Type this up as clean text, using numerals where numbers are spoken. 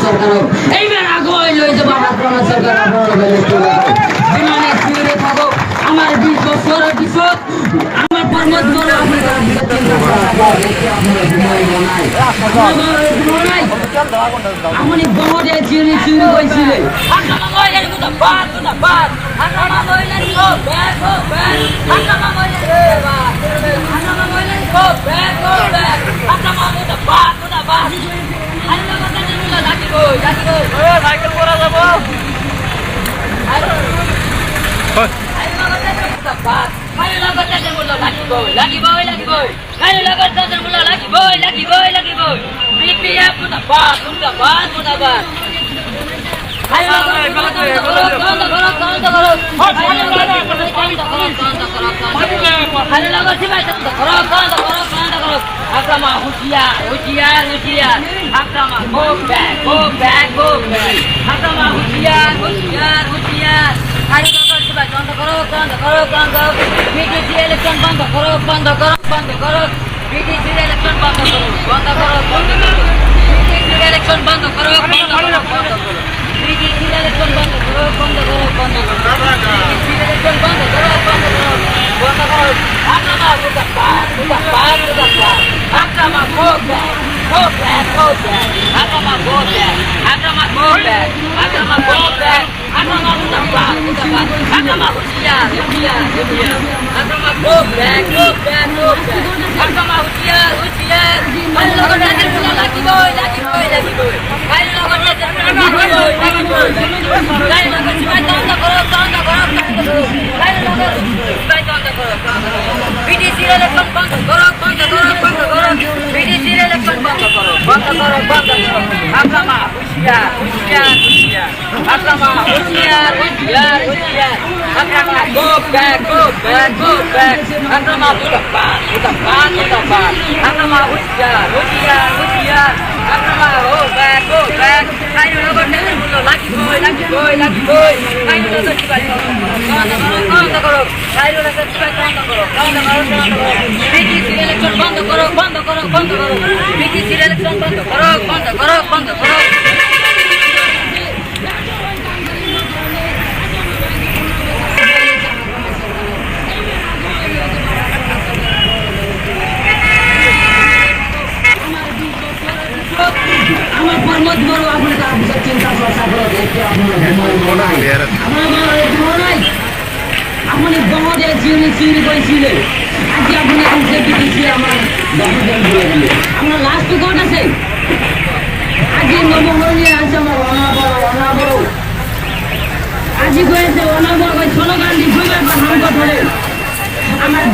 সরকার এইবার আগে লই যাব আমার প্রণব সরকার বিমানে থাকো আমার 20 বছর পিছত আমার পরমত বড় আমি বড় চিনি চিনি কইছিলে চিনি কইছিলে আজকে আপনি আমাকে দিয়েছি আমার আমার লাস্ট কোড আছে আজকে নবহরণে আছে আমার অনাবর আজি কইছে অনাবর কই ছোট গান্ডি দুইবার হাম কথা আমার